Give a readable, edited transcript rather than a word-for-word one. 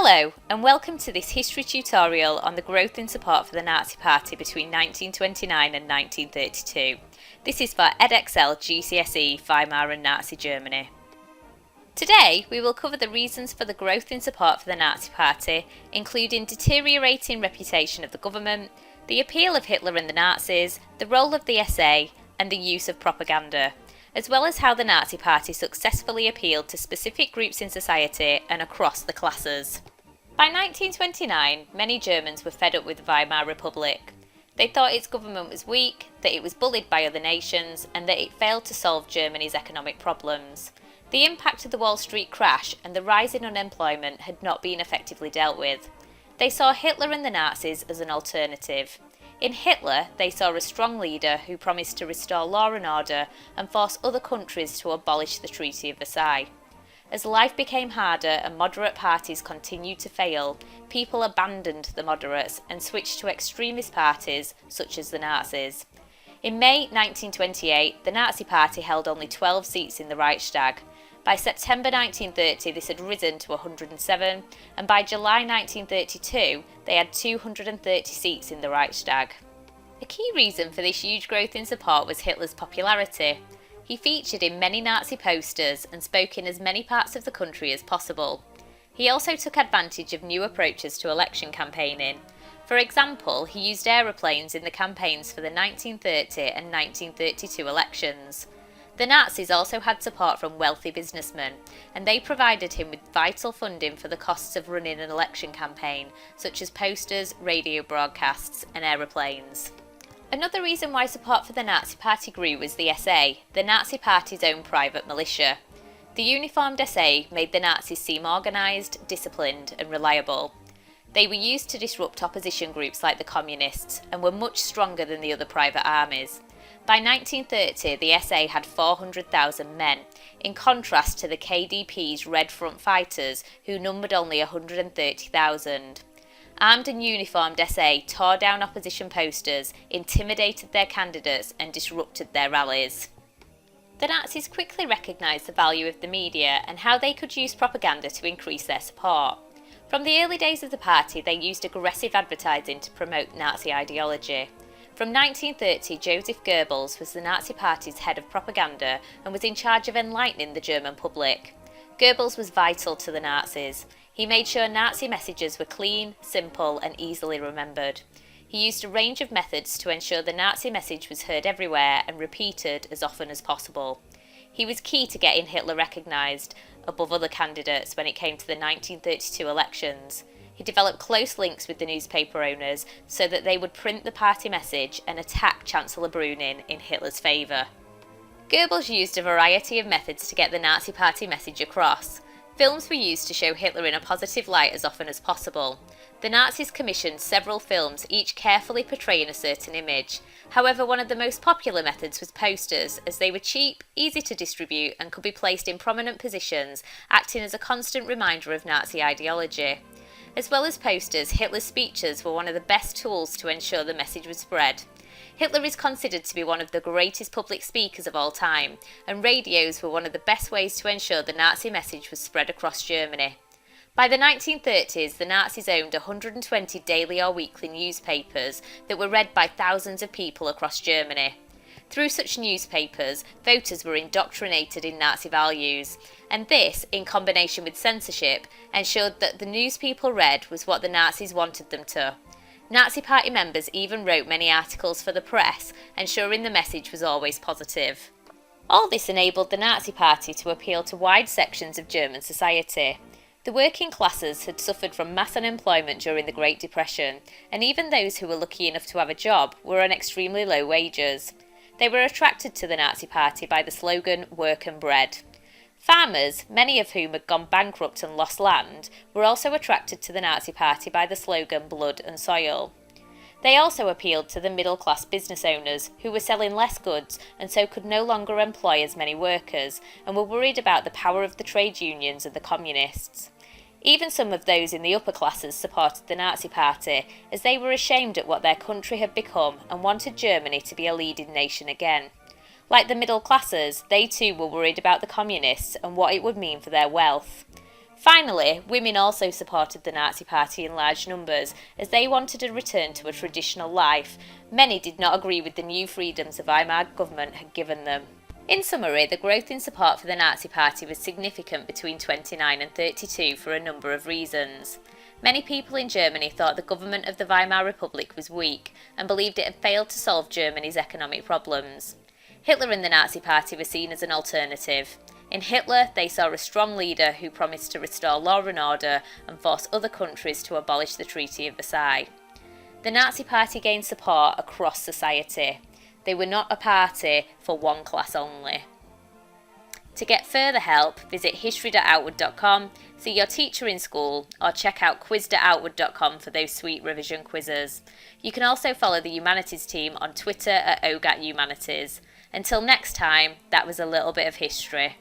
Hello and welcome to this history tutorial on the growth in support for the Nazi Party between 1929 and 1932. This is for Edexcel GCSE Weimar and Nazi Germany. Today we will cover the reasons for the growth in support for the Nazi Party, including deteriorating reputation of the government, the appeal of Hitler and the Nazis, the role of the SA and the use of propaganda, as well as how the Nazi Party successfully appealed to specific groups in society and across the classes. By 1929, many Germans were fed up with the Weimar Republic. They thought its government was weak, that it was bullied by other nations, and that it failed to solve Germany's economic problems. The impact of the Wall Street crash and the rise in unemployment had not been effectively dealt with. They saw Hitler and the Nazis as an alternative. In Hitler, they saw a strong leader who promised to restore law and order and force other countries to abolish the Treaty of Versailles. As life became harder and moderate parties continued to fail, people abandoned the moderates and switched to extremist parties such as the Nazis. In May 1928, the Nazi Party held only 12 seats in the Reichstag. By September 1930, this had risen to 107, and by July 1932, they had 230 seats in the Reichstag. A key reason for this huge growth in support was Hitler's popularity. He featured in many Nazi posters and spoke in as many parts of the country as possible. He also took advantage of new approaches to election campaigning. For example, he used aeroplanes in the campaigns for the 1930 and 1932 elections. The Nazis also had support from wealthy businessmen, and they provided him with vital funding for the costs of running an election campaign, such as posters, radio broadcasts, and aeroplanes. Another reason why support for the Nazi Party grew was the SA, the Nazi Party's own private militia. The uniformed SA made the Nazis seem organised, disciplined, and reliable. They were used to disrupt opposition groups like the Communists, and were much stronger than the other private armies. By 1930, the SA had 400,000 men, in contrast to the KDP's Red Front fighters, who numbered only 130,000. Armed and uniformed SA tore down opposition posters, intimidated their candidates, and disrupted their rallies. The Nazis quickly recognised the value of the media and how they could use propaganda to increase their support. From the early days of the party, they used aggressive advertising to promote Nazi ideology. From 1930, Joseph Goebbels was the Nazi Party's head of propaganda and was in charge of enlightening the German public. Goebbels was vital to the Nazis. He made sure Nazi messages were clean, simple, and easily remembered. He used a range of methods to ensure the Nazi message was heard everywhere and repeated as often as possible. He was key to getting Hitler recognised above other candidates when it came to the 1932 elections. He developed close links with the newspaper owners so that they would print the party message and attack Chancellor Brüning in Hitler's favour. Goebbels used a variety of methods to get the Nazi Party message across. Films were used to show Hitler in a positive light as often as possible. The Nazis commissioned several films, each carefully portraying a certain image. However, one of the most popular methods was posters, as they were cheap, easy to distribute, and could be placed in prominent positions, acting as a constant reminder of Nazi ideology. As well as posters, Hitler's speeches were one of the best tools to ensure the message was spread. Hitler is considered to be one of the greatest public speakers of all time, and radios were one of the best ways to ensure the Nazi message was spread across Germany. By the 1930s, the Nazis owned 120 daily or weekly newspapers that were read by thousands of people across Germany. Through such newspapers, voters were indoctrinated in Nazi values, and this, in combination with censorship, ensured that the news people read was what the Nazis wanted them to. Nazi Party members even wrote many articles for the press, ensuring the message was always positive. All this enabled the Nazi Party to appeal to wide sections of German society. The working classes had suffered from mass unemployment during the Great Depression, and even those who were lucky enough to have a job were on extremely low wages. They were attracted to the Nazi Party by the slogan, "Work and Bread." Farmers, many of whom had gone bankrupt and lost land, were also attracted to the Nazi Party by the slogan, "Blood and Soil." They also appealed to the middle-class business owners, who were selling less goods and so could no longer employ as many workers, and were worried about the power of the trade unions and the communists. Even some of those in the upper classes supported the Nazi Party, as they were ashamed at what their country had become and wanted Germany to be a leading nation again. Like the middle classes, they too were worried about the communists and what it would mean for their wealth. Finally, women also supported the Nazi Party in large numbers as they wanted a return to a traditional life. Many did not agree with the new freedoms the Weimar government had given them. In summary, the growth in support for the Nazi Party was significant between 29 and 32 for a number of reasons. Many people in Germany thought the government of the Weimar Republic was weak and believed it had failed to solve Germany's economic problems. Hitler and the Nazi Party were seen as an alternative. In Hitler, they saw a strong leader who promised to restore law and order and force other countries to abolish the Treaty of Versailles. The Nazi Party gained support across society. They were not a party for one class only. To get further help, visit history.outwood.com, see your teacher in school, or check out quiz.outwood.com for those sweet revision quizzes. You can also follow the Humanities team on Twitter at OGATHumanities. Until next time, that was a little bit of history.